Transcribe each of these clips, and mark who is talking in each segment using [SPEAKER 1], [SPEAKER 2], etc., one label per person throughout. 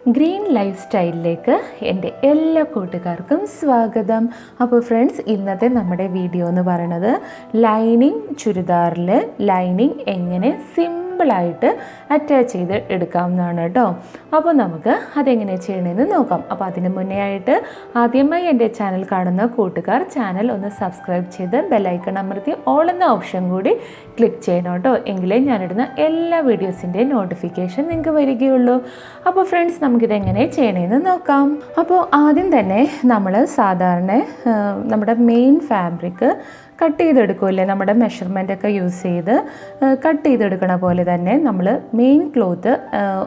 [SPEAKER 1] Green life സ്റ്റൈലിലേക്ക് എൻ്റെ എല്ലാ കൂട്ടുകാർക്കും സ്വാഗതം. അപ്പോൾ ഫ്രണ്ട്സ്, ഇന്നത്തെ നമ്മുടെ വീഡിയോ എന്ന് പറയുന്നത് ലൈനിങ് ചുരിദാറിൽ ലൈനിങ് എങ്ങനെ സിമ്പിളായിട്ട് അറ്റാച്ച് ചെയ്ത് എടുക്കാവുന്നതാണ് കേട്ടോ. അപ്പോൾ നമുക്ക് അതെങ്ങനെ ചെയ്യണമെന്ന് നോക്കാം. അപ്പോൾ അതിന് മുന്നേ ആയിട്ട് ആദ്യമായി എൻ്റെ ചാനൽ കാണുന്ന കൂട്ടുകാർ ചാനൽ ഒന്ന് സബ്സ്ക്രൈബ് ചെയ്ത് ബെല്ലൈക്കൺ അമർത്തി ഓൾ എന്ന ഓപ്ഷൻ കൂടി ക്ലിക്ക് ചെയ്യണം കേട്ടോ. എങ്കിലേ ഞാനിടുന്ന എല്ലാ വീഡിയോസിൻ്റെയും നോട്ടിഫിക്കേഷൻ നിങ്ങൾക്ക് വരികയുള്ളൂ. അപ്പോൾ ഫ്രണ്ട്സ്, നമുക്കിതെങ്ങനെ ചെയ്യണമെന്ന് നോക്കാം. അപ്പോൾ ആദ്യം തന്നെ നമ്മൾ സാധാരണ നമ്മുടെ മെയിൻ ഫാബ്രിക് കട്ട് ചെയ്തെടുക്കുമല്ലേ, നമ്മുടെ മെഷർമെൻറ്റൊക്കെ യൂസ് ചെയ്ത് കട്ട് ചെയ്തെടുക്കണ പോലെ തന്നെ നമ്മൾ മെയിൻ ക്ലോത്ത്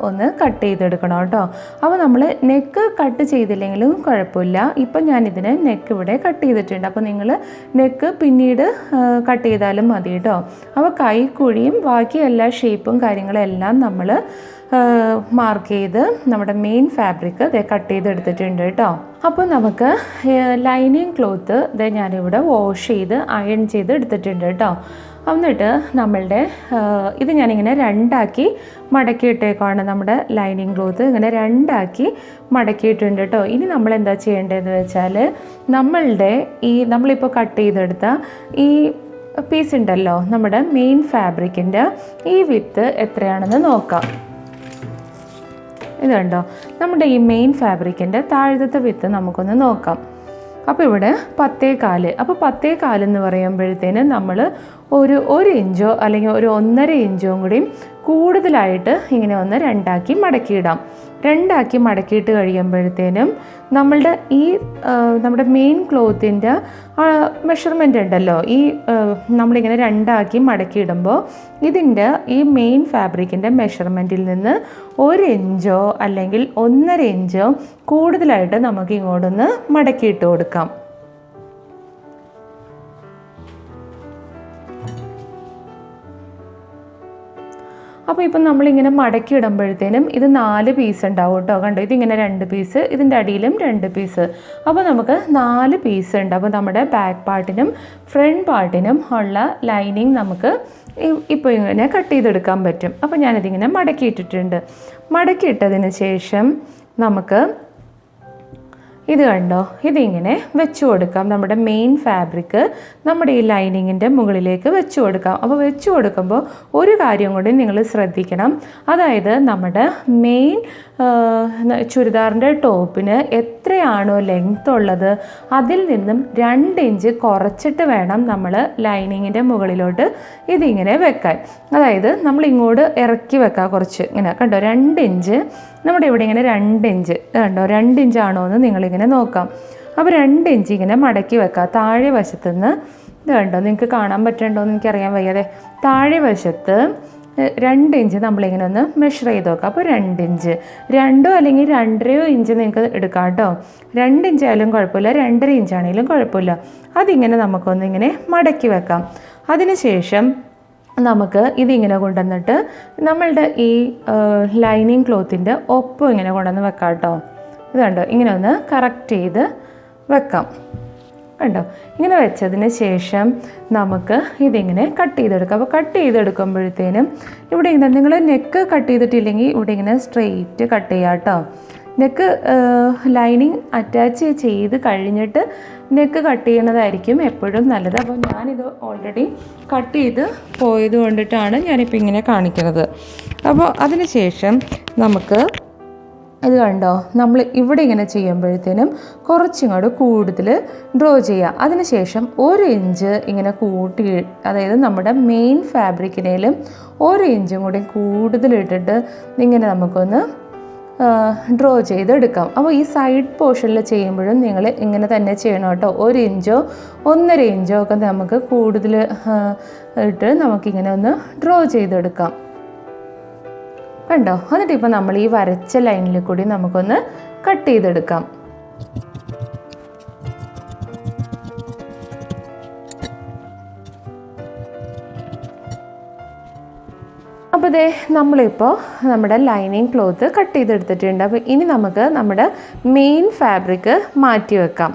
[SPEAKER 1] ഒന്ന് കട്ട് ചെയ്തെടുക്കണം കേട്ടോ. അപ്പോൾ നമ്മൾ നെക്ക് കട്ട് ചെയ്തില്ലെങ്കിലും കുഴപ്പമില്ല. ഇപ്പം ഞാനിതിന് നെക്ക് ഇവിടെ കട്ട് ചെയ്തിട്ടുണ്ട്. അപ്പോൾ നിങ്ങൾ നെക്ക് പിന്നീട് കട്ട് ചെയ്താലും മതി കേട്ടോ. അപ്പോൾ കൈക്കുഴിയും ബാക്കി എല്ലാ ഷേപ്പും കാര്യങ്ങളെല്ലാം നമ്മൾ മാർക്ക് ചെയ്ത് നമ്മുടെ മെയിൻ ഫാബ്രിക് കട്ട് ചെയ്തെടുത്തിട്ടുണ്ട് കേട്ടോ. അപ്പോൾ നമുക്ക് ലൈനിങ് ക്ലോത്ത് ഞാനിവിടെ വാഷ് ചെയ്ത് അയൺ ചെയ്ത് എടുത്തിട്ടുണ്ട് കേട്ടോ. എന്നിട്ട് നമ്മളുടെ ഇത് ഞാനിങ്ങനെ രണ്ടാക്കി മടക്കിയിട്ടേക്കാണ്. നമ്മുടെ ലൈനിങ് ക്ലോത്ത് ഇങ്ങനെ രണ്ടാക്കി മടക്കിയിട്ടുണ്ട് കേട്ടോ. ഇനി നമ്മൾ എന്താ ചെയ്യേണ്ടതെന്ന് വെച്ചാൽ നമ്മളിപ്പോൾ കട്ട് ചെയ്തെടുത്ത ഈ പീസ് ഉണ്ടല്ലോ, നമ്മുടെ മെയിൻ ഫാബ്രിക്കിൻ്റെ ഈ വിത്ത് എത്രയാണെന്ന് നോക്കാം. ഇത് കണ്ടോ, നമ്മുടെ ഈ മെയിൻ ഫാബ്രിക്കിൻ്റെ താഴത്തെ വിത്ത് നമുക്കൊന്ന് നോക്കാം. അപ്പോൾ ഇവിടെ 10.4. അപ്പോൾ 10.4 എന്ന് പറയുമ്പോഴത്തേന് നമ്മൾ ഒരു ഇഞ്ചോ അല്ലെങ്കിൽ ഒരു 1.5 ഇഞ്ചോ കൂടി കൂടുതലായിട്ട് ഇങ്ങനെ ഒന്ന് രണ്ടാക്കി മടക്കിയിടാം. രണ്ടാക്കി മടക്കിയിട്ട് കഴിയുമ്പോഴത്തേനും നമ്മുടെ മെയിൻ ക്ലോത്തിൻ്റെ മെഷർമെൻ്റ് ഉണ്ടല്ലോ, ഈ നമ്മളിങ്ങനെ രണ്ടാക്കി മടക്കിയിടുമ്പോൾ ഇതിൻ്റെ ഈ മെയിൻ ഫാബ്രിക്കിൻ്റെ മെഷർമെൻറ്റിൽ നിന്ന് 1 ഇഞ്ചോ അല്ലെങ്കിൽ 1.5 ഇഞ്ചോ കൂടുതലായിട്ട് നമുക്ക് ഇങ്ങോട്ടൊന്ന് മടക്കിയിട്ട് കൊടുക്കാം. അപ്പോൾ ഇപ്പം നമ്മളിങ്ങനെ മടക്കി ഇടുമ്പോഴത്തേനും ഇത് 4 പീസ് ഉണ്ടാവും കേട്ടോ. കണ്ടോ, ഇതിങ്ങനെ 2 പീസ്, ഇതിൻ്റെ അടിയിലും 2 പീസ്. അപ്പോൾ നമുക്ക് 4 പീസ് ഉണ്ട്. അപ്പോൾ നമ്മുടെ ബാക്ക് പാർട്ടിനും ഫ്രണ്ട് പാർട്ടിനും ഉള്ള ലൈനിങ് നമുക്ക് ഇപ്പോൾ ഇങ്ങനെ കട്ട് ചെയ്തെടുക്കാൻ പറ്റും. അപ്പോൾ ഞാനിതിങ്ങനെ മടക്കിയിട്ടിട്ടുണ്ട്. മടക്കിയിട്ടതിന് ശേഷം നമുക്ക് ഇത് കണ്ടോ, ഇതിങ്ങനെ വെച്ച് കൊടുക്കാം. നമ്മുടെ മെയിൻ ഫാബ്രിക് നമ്മുടെ ഈ ലൈനിങ്ങിൻ്റെ മുകളിലേക്ക് വെച്ച് കൊടുക്കാം. അപ്പോൾ വെച്ച് കൊടുക്കുമ്പോൾ ഒരു കാര്യം കൂടി നിങ്ങൾ ശ്രദ്ധിക്കണം. അതായത് നമ്മുടെ മെയിൻ ചുരിദാറിൻ്റെ ടോപ്പിന് എത്രയാണോ ലെങ്ത് ഉള്ളത് അതിൽ നിന്നും 2 ഇഞ്ച് കുറച്ചിട്ട് വേണം നമ്മൾ ലൈനിങ്ങിൻ്റെ മുകളിലോട്ട് ഇതിങ്ങനെ വെക്കാൻ. അതായത് നമ്മൾ ഇങ്ങോട്ട് ഇറക്കി വെക്കാം കുറച്ച്, ഇങ്ങനെ കണ്ടോ, 2 ഇഞ്ച് നമ്മുടെ ഇവിടെ ഇങ്ങനെ 2 ഇഞ്ച് കണ്ടോ, 2 ഇഞ്ചാണോ എന്ന് നിങ്ങളിങ്ങനെ നോക്കാം. അപ്പോൾ 2 ഇഞ്ച് ഇങ്ങനെ മടക്കി വെക്കാം. താഴെ വശത്തുനിന്ന് ഇത് കണ്ടോ, നിങ്ങൾക്ക് കാണാൻ പറ്റുന്നുണ്ടോ എന്ന് എനിക്കറിയാൻ വയ്യാതെ, താഴെ വശത്ത് 2 ഇഞ്ച് നമ്മളിങ്ങനെ ഒന്ന് മെഷർ ചെയ്ത് നോക്കാം. അപ്പോൾ 2 ഇഞ്ച്, 2 അല്ലെങ്കിൽ 2.5 ഇഞ്ച് നിങ്ങൾക്ക് എടുക്കാം കേട്ടോ. 2 ഇഞ്ച് ആയാലും കുഴപ്പമില്ല, 2.5 ഇഞ്ചാണെങ്കിലും കുഴപ്പമില്ല. അതിങ്ങനെ നമുക്കൊന്നിങ്ങനെ മടക്കി വെക്കാം. അതിനുശേഷം നമുക്ക് ഇതിങ്ങനെ കൊണ്ടുവന്നിട്ട് നമ്മളുടെ ഈ ലൈനിങ് ക്ലോത്തിൻ്റെ ഒപ്പം ഇങ്ങനെ കൊണ്ടുവന്ന് വെക്കാം കേട്ടോ. ഇത് കണ്ടോ, ഇങ്ങനെ ഒന്ന് കറക്റ്റ് ചെയ്ത് വെക്കാം. കണ്ടോ, ഇങ്ങനെ വെച്ചതിന് ശേഷം നമുക്ക് ഇതിങ്ങനെ കട്ട് ചെയ്തെടുക്കാം. അപ്പോൾ കട്ട് ചെയ്തെടുക്കുമ്പോഴത്തേനും ഇവിടെ ഇങ്ങനെ നിങ്ങൾ നെക്ക് കട്ട് ചെയ്തിട്ടില്ലെങ്കിൽ ഇവിടെ ഇങ്ങനെ സ്ട്രെയിറ്റ് കട്ട് ചെയ്യാം കേട്ടോ. നെക്ക് ലൈനിങ് അറ്റാച്ച് ചെയ്ത് കഴിഞ്ഞിട്ട് നെക്ക് കട്ട് ചെയ്യണതായിരിക്കും എപ്പോഴും നല്ലത്. അപ്പോൾ ഞാനിത് ഓൾറെഡി കട്ട് ചെയ്ത് പോയത് കൊണ്ടിട്ടാണ് ഞാനിപ്പോൾ ഇങ്ങനെ കാണിക്കുന്നത്. അപ്പോൾ അതിന് ശേഷം നമുക്ക് ഇത് കണ്ടോ, നമ്മൾ ഇവിടെ ഇങ്ങനെ ചെയ്യുമ്പോഴത്തേനും കുറച്ചിങ്ങോട്ട് കൂടുതൽ ഡ്രോ ചെയ്യുക. അതിനുശേഷം 1 ഇഞ്ച് ഇങ്ങനെ കൂട്ടി, അതായത് നമ്മുടെ മെയിൻ ഫാബ്രിക്കിനേലും 1 ഇഞ്ചും കൂടി കൂടുതലിട്ടിട്ട് ഇങ്ങനെ നമുക്കൊന്ന് ഡ്രോ ചെയ്തെടുക്കാം. അപ്പോൾ ഈ സൈഡ് പോർഷനിൽ ചെയ്യുമ്പോഴും നിങ്ങൾ ഇങ്ങനെ തന്നെ ചെയ്യണം കേട്ടോ. 1 ഇഞ്ചോ 1.5 ഇഞ്ചോ ഒക്കെ നമുക്ക് കൂടുതൽ ഇട്ട് നമുക്കിങ്ങനെ ഒന്ന് ഡ്രോ ചെയ്തെടുക്കാം. കണ്ടോ, എന്നിട്ട് ഇപ്പോൾ നമ്മൾ ഈ വരച്ച ലൈനിൽ കൂടി നമുക്കൊന്ന് കട്ട് ചെയ്തെടുക്കാം. അപ്പോൾ നമ്മളിപ്പോൾ നമ്മുടെ ലൈനിങ് ക്ലോത്ത് കട്ട് ചെയ്തെടുത്തിട്ടുണ്ട്. അപ്പോൾ ഇനി നമുക്ക് നമ്മുടെ മെയിൻ ഫാബ്രിക് മാറ്റി വെക്കാം.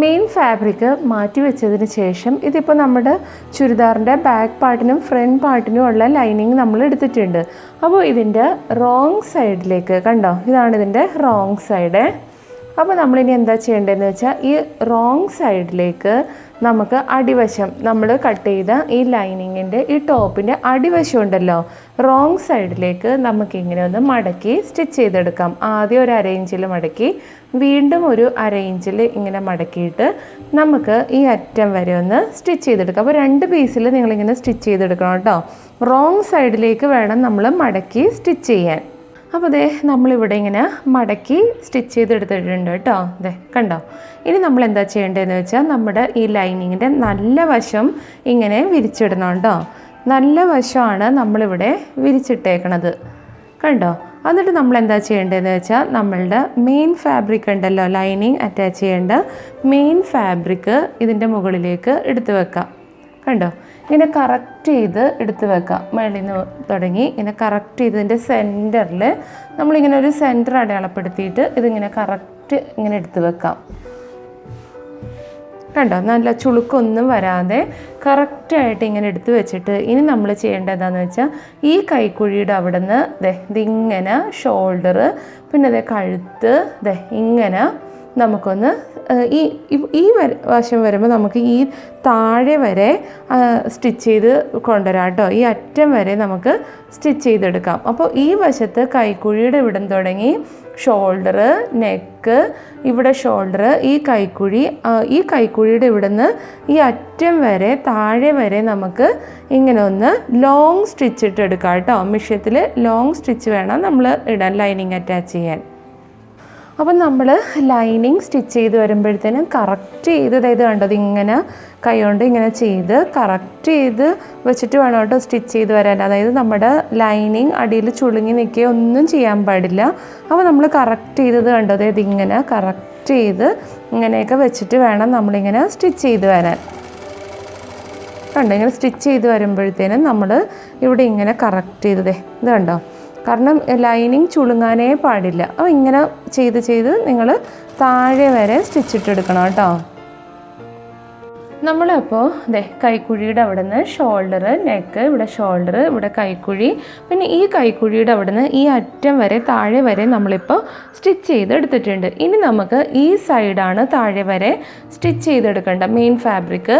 [SPEAKER 1] മെയിൻ ഫാബ്രിക് മാറ്റി വെച്ചതിന് ശേഷം ഇതിപ്പോൾ നമ്മുടെ ചുരിദാറിൻ്റെ ബാക്ക് പാർട്ടിനും ഫ്രണ്ട് പാർട്ടിനും ഉള്ള ലൈനിങ് നമ്മൾ എടുത്തിട്ടുണ്ട്. അപ്പോൾ ഇതിൻ്റെ റോങ് സൈഡിലേക്ക് കണ്ടോ, ഇതാണ് ഇതിൻ്റെ റോങ് സൈഡ്. അപ്പോൾ നമ്മളിനി എന്താ ചെയ്യേണ്ടതെന്ന് വെച്ചാൽ ഈ റോങ് സൈഡിലേക്ക് നമുക്ക് അടിവശം നമ്മൾ കട്ട് ചെയ്ത ഈ ലൈനിങ്ങിൻ്റെ ഈ ടോപ്പിൻ്റെ അടിവശം ഉണ്ടല്ലോ, റോങ് സൈഡിലേക്ക് നമുക്കിങ്ങനെ ഒന്ന് മടക്കി സ്റ്റിച്ച് ചെയ്തെടുക്കാം. ആദ്യം ഒരു അരയിഞ്ചിൽ മടക്കി വീണ്ടും ഒരു അരയിഞ്ചിൽ ഇങ്ങനെ മടക്കിയിട്ട് നമുക്ക് ഈ അറ്റം വരെ ഒന്ന് സ്റ്റിച്ച് ചെയ്തെടുക്കാം. അപ്പോൾ 2 പീസിൽ നിങ്ങളിങ്ങനെ സ്റ്റിച്ച് ചെയ്തെടുക്കണം കേട്ടോ. റോങ് സൈഡിലേക്ക് വേണം നമ്മൾ മടക്കി സ്റ്റിച്ച് ചെയ്യാൻ. അപ്പോൾ ദേ നമ്മളിവിടെ ഇങ്ങനെ മടക്കി സ്റ്റിച്ച് ചെയ്തെടുത്തിട്ടുണ്ട് കേട്ടോ. ദേ കണ്ടോ. ഇനി നമ്മൾ എന്താ ചെയ്യേണ്ടതെന്ന് വെച്ചാൽ നമ്മുടെ ഈ ലൈനിങ്ങിൻ്റെ നല്ല വശം ഇങ്ങനെ വിരിച്ചിടണം കേട്ടോ. നല്ല വശമാണ് നമ്മളിവിടെ വിരിച്ചിട്ടേക്കണത് കണ്ടോ. എന്നിട്ട് നമ്മൾ എന്താ ചെയ്യേണ്ടതെന്ന് വെച്ചാൽ നമ്മളുടെ മെയിൻ ഫാബ്രിക് ഉണ്ടല്ലോ, ലൈനിങ് അറ്റാച്ച് ചെയ്യേണ്ട മെയിൻ ഫാബ്രിക് ഇതിൻ്റെ മുകളിലേക്ക് എടുത്ത് വെക്കാം. കണ്ടോ, ഇങ്ങനെ കറക്റ്റ് ചെയ്ത് എടുത്ത് വെക്കാം. മേളിൽ നിന്ന് തുടങ്ങി ഇങ്ങനെ കറക്റ്റ് ചെയ്തതിൻ്റെ സെൻറ്ററിൽ നമ്മളിങ്ങനെ ഒരു സെൻറ്റർ അടയാളപ്പെടുത്തിയിട്ട് ഇതിങ്ങനെ കറക്റ്റ് ഇങ്ങനെ എടുത്ത് വെക്കാം. കണ്ടോ, നല്ല ചുളുക്കൊന്നും വരാതെ കറക്റ്റായിട്ട് ഇങ്ങനെ എടുത്ത് വെച്ചിട്ട് ഇനി നമ്മൾ ചെയ്യേണ്ടത് എന്താണെന്ന് വെച്ചാൽ ഈ കൈക്കുഴിയുടെ അവിടെ നിന്ന് ഇതിങ്ങനെ ഷോൾഡർ, പിന്നെ കഴുത്ത് ഇങ്ങനെ നമുക്കൊന്ന് ഈ വശം വരുമ്പോൾ നമുക്ക് ഈ താഴെ വരെ സ്റ്റിച്ച് ചെയ്ത് കൊണ്ടുവരാം കേട്ടോ. ഈ അറ്റം വരെ നമുക്ക് സ്റ്റിച്ച് ചെയ്തെടുക്കാം. അപ്പോൾ ഈ വശത്ത് കൈക്കുഴിയുടെ ഇവിടം തുടങ്ങി ഷോൾഡർ, നെക്ക്, ഇവിടെ ഷോൾഡർ, ഈ കൈക്കുഴിയുടെ ഇവിടുന്ന് ഈ അറ്റം വരെ താഴെ വരെ നമുക്ക് ഇങ്ങനെ ഒന്ന് ലോങ് സ്റ്റിച്ച് ഇട്ടെടുക്കാം കേട്ടോ. മിഷ്യത്തിൽ ലോങ് സ്റ്റിച്ച് വേണം നമ്മൾ ഇടാൻ, ലൈനിങ് അറ്റാച്ച് ചെയ്യാൻ. അപ്പം നമ്മൾ ലൈനിങ് സ്റ്റിച്ച് ചെയ്ത് വരുമ്പോഴത്തേനും കറക്റ്റ് ചെയ്ത് ഇത് കണ്ടത് ഇങ്ങനെ കൈ കൊണ്ട് ഇങ്ങനെ ചെയ്ത് കറക്റ്റ് ചെയ്ത് വെച്ചിട്ട് വേണം കേട്ടോ സ്റ്റിച്ച് ചെയ്ത് വരാൻ. അതായത് നമ്മുടെ ലൈനിങ് അടിയിൽ ചുളുങ്ങി നിൽക്കുകയോ ഒന്നും ചെയ്യാൻ പാടില്ല. അപ്പോൾ നമ്മൾ കറക്റ്റ് ചെയ്തത് കണ്ടത് ഇതിങ്ങനെ കറക്റ്റ് ചെയ്ത് ഇങ്ങനെയൊക്കെ വെച്ചിട്ട് വേണം നമ്മളിങ്ങനെ സ്റ്റിച്ച് ചെയ്ത് വരാൻ. കണ്ടോ, ഇങ്ങനെ സ്റ്റിച്ച് ചെയ്ത് വരുമ്പോഴത്തേനും നമ്മൾ ഇവിടെ ഇങ്ങനെ കറക്റ്റ് ചെയ്തതേ ഇത് കണ്ടോ. കാരണം ലൈനിങ് ചുളുങ്ങാനേ പാടില്ല. അപ്പോൾ ഇങ്ങനെ ചെയ്ത് നിങ്ങൾ താഴെ വരെ സ്റ്റിച്ചിട്ടെടുക്കണം കേട്ടോ. നമ്മളപ്പോൾ കൈക്കുഴിയുടെ അവിടെ നിന്ന് ഷോൾഡർ, നെക്ക്, ഇവിടെ ഷോൾഡർ, ഇവിടെ കൈക്കുഴി, പിന്നെ ഈ കൈക്കുഴിയുടെ അവിടെ നിന്ന് ഈ അറ്റം വരെ താഴെ വരെ നമ്മളിപ്പോൾ സ്റ്റിച്ച് ചെയ്തെടുത്തിട്ടുണ്ട്. ഇനി നമുക്ക് ഈ സൈഡാണ് താഴെ വരെ സ്റ്റിച്ച് ചെയ്തെടുക്കേണ്ട മെയിൻ ഫാബ്രിക്.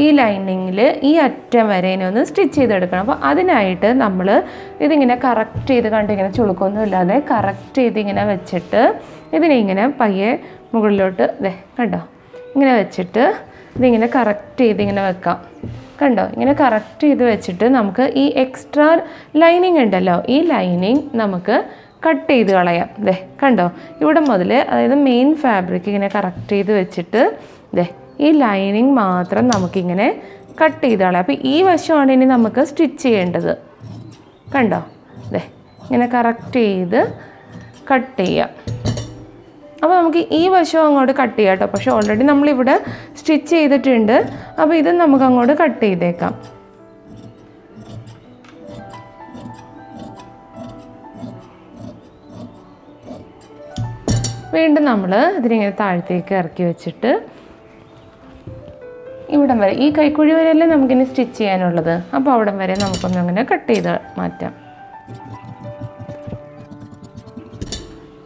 [SPEAKER 1] ഈ ലൈനിങ്ങിൽ ഈ അറ്റം വരെ ഇനി ഒന്ന് സ്റ്റിച്ച് ചെയ്തെടുക്കണം. അപ്പോൾ അതിനായിട്ട് നമ്മൾ ഇതിങ്ങനെ കറക്റ്റ് ചെയ്ത് ഇങ്ങനെ ചുളുക്കൊന്നും ഇല്ലാതെ കറക്റ്റ് ചെയ്ത് ഇങ്ങനെ വെച്ചിട്ട് ഇതിനെ ഇങ്ങനെ പയ്യെ മുകളിലോട്ട് കണ്ടോ ഇങ്ങനെ വെച്ചിട്ട് ഇതിങ്ങനെ കറക്റ്റ് ചെയ്ത് ഇങ്ങനെ വെക്കാം. കണ്ടോ, ഇങ്ങനെ കറക്റ്റ് ചെയ്ത് വെച്ചിട്ട് നമുക്ക് ഈ എക്സ്ട്രാ ലൈനിങ് ഉണ്ടല്ലോ, ഈ ലൈനിങ് നമുക്ക് കട്ട് ചെയ്ത് കളയാം. കണ്ടോ, ഇവിടെ മുതൽ അതായത് മെയിൻ ഫാബ്രിക് ഇങ്ങനെ കറക്റ്റ് ചെയ്ത് വെച്ചിട്ട് ഈ ലൈനിങ് മാത്രം നമുക്കിങ്ങനെ കട്ട് ചെയ്ത് കളയാം. അപ്പോൾ ഈ വശമാണ് ഇനി നമുക്ക് സ്റ്റിച്ച് ചെയ്യേണ്ടത്. കണ്ടോ, ഇങ്ങനെ കറക്റ്റ് ചെയ്ത് കട്ട് ചെയ്യാം. അപ്പോൾ നമുക്ക് ഈ വശം അങ്ങോട്ട് കട്ട് ചെയ്യാം കേട്ടോ. പക്ഷേ ഓൾറെഡി നമ്മളിവിടെ സ്റ്റിച്ച് ചെയ്തിട്ടുണ്ട്. അപ്പോൾ ഇത് നമുക്ക് അങ്ങോട്ട് കട്ട് ചെയ്തേക്കാം. വീണ്ടും നമ്മൾ ഇതിനിങ്ങനെ താഴത്തേക്ക് ഇറക്കി വെച്ചിട്ട് ഇവിടം വരെ ഈ കൈക്കുഴി വരെയല്ലേ നമുക്കിനി സ്റ്റിച്ച് ചെയ്യാനുള്ളത്. അപ്പോൾ അവിടം വരെ നമുക്കൊന്നങ്ങനെ കട്ട് ചെയ്ത് മാറ്റാം.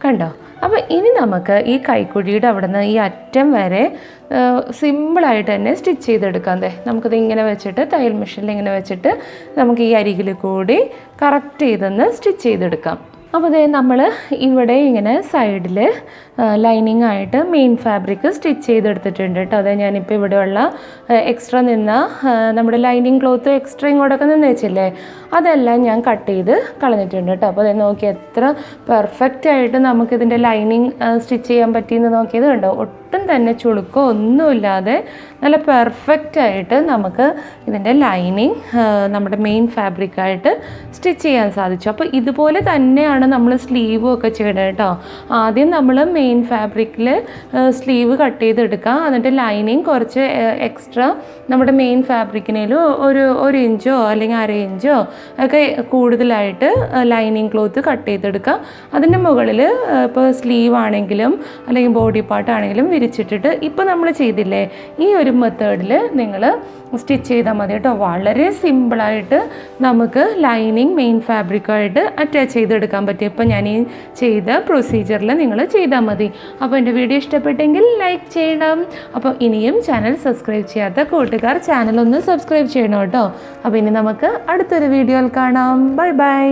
[SPEAKER 1] കണ്ടോ, അപ്പോൾ ഇനി നമുക്ക് ഈ കൈക്കുഴിയുടെ അവിടെ നിന്ന് ഈ അറ്റം വരെ സിമ്പിളായിട്ട് തന്നെ സ്റ്റിച്ച് ചെയ്തെടുക്കാം. നമുക്കിത് ഇങ്ങനെ വെച്ചിട്ട് തയ്യൽ മെഷീനിൽ ഇങ്ങനെ വെച്ചിട്ട് നമുക്ക് ഈ അരികിൽ കൂടി കറക്റ്റ് ചെയ്തൊന്ന് സ്റ്റിച്ച് ചെയ്തെടുക്കാം. അപ്പോൾ നമ്മൾ ഇവിടെ ഇങ്ങനെ സൈഡിൽ ലൈനിങ് ആയിട്ട് മെയിൻ ഫാബ്രിക് സ്റ്റിച്ച് ചെയ്തെടുത്തിട്ടുണ്ട് കേട്ടോ. അതായത് ഞാനിപ്പോൾ ഇവിടെയുള്ള എക്സ്ട്രാ നിന്ന നമ്മുടെ ലൈനിങ് ക്ലോത്ത് എക്സ്ട്രാ ഇങ്ങോട്ടൊക്കെ നിന്ന് വെച്ചില്ലേ, അതെല്ലാം ഞാൻ കട്ട് ചെയ്ത് കളഞ്ഞിട്ടുണ്ട് കേട്ടോ. അപ്പോൾ നോക്കി എത്ര പെർഫെക്റ്റ് ആയിട്ട് നമുക്കിതിൻ്റെ ലൈനിങ് സ്റ്റിച്ച് ചെയ്യാൻ പറ്റിയെന്ന് നോക്കിയത് കണ്ടോ. ഒട്ടും തന്നെ ചുളുക്കോ ഒന്നുമില്ലാതെ നല്ല പെർഫെക്റ്റ് ആയിട്ട് നമുക്ക് ഇതിൻ്റെ ലൈനിങ് നമ്മുടെ മെയിൻ ഫാബ്രിക്കായിട്ട് സ്റ്റിച്ച് ചെയ്യാൻ സാധിച്ചു. അപ്പോൾ ഇതുപോലെ തന്നെയാണ് നമ്മൾ സ്ലീവും ഒക്കെ ചെയ്യണം കേട്ടോ. ആദ്യം നമ്മൾ മെയിൻ ഫാബ്രിക്കിൽ സ്ലീവ് കട്ട് ചെയ്തെടുക്കുക, എന്നിട്ട് ലൈനിങ് കുറച്ച് എക്സ്ട്രാ നമ്മുടെ മെയിൻ ഫാബ്രിക്കിനേലും ഒരു ഇഞ്ചോ അല്ലെങ്കിൽ 1/2 ഇഞ്ചോ ഒക്കെ കൂടുതലായിട്ട് ലൈനിങ് ക്ലോത്ത് കട്ട് ചെയ്തെടുക്കുക. അതിൻ്റെ മുകളിൽ ഇപ്പോൾ സ്ലീവ് ആണെങ്കിലും അല്ലെങ്കിൽ ബോഡി പാർട്ട് ആണെങ്കിലും വിരിച്ചിട്ടിട്ട് ഇപ്പോൾ നമ്മൾ ചെയ്തില്ലേ ഈ ഒരു മെത്തേഡിൽ നിങ്ങൾ സ്റ്റിച്ച് ചെയ്താൽ മതി കേട്ടോ. വളരെ സിമ്പിളായിട്ട് നമുക്ക് ലൈനിങ് മെയിൻ ഫാബ്രിക്കായിട്ട് അറ്റാച്ച് ചെയ്തെടുക്കാൻ പറ്റും. ഇപ്പോൾ ഞാൻ ഈ ചെയ്ത പ്രൊസീജിയറിൽ നിങ്ങൾ ചെയ്താൽ മതി. അപ്പോൾ എൻ്റെ വീഡിയോ ഇഷ്ടപ്പെട്ടെങ്കിൽ ലൈക്ക് ചെയ്യണം. അപ്പോൾ ഇനിയും ചാനൽ സബ്സ്ക്രൈബ് ചെയ്യാത്ത കൂട്ടുകാർ ചാനൽ ഒന്ന് സബ്സ്ക്രൈബ് ചെയ്യണം കേട്ടോ. അപ്പോൾ ഇനി നമുക്ക് അടുത്തൊരു വീഡിയോയിൽ കാണാം. Bye bye.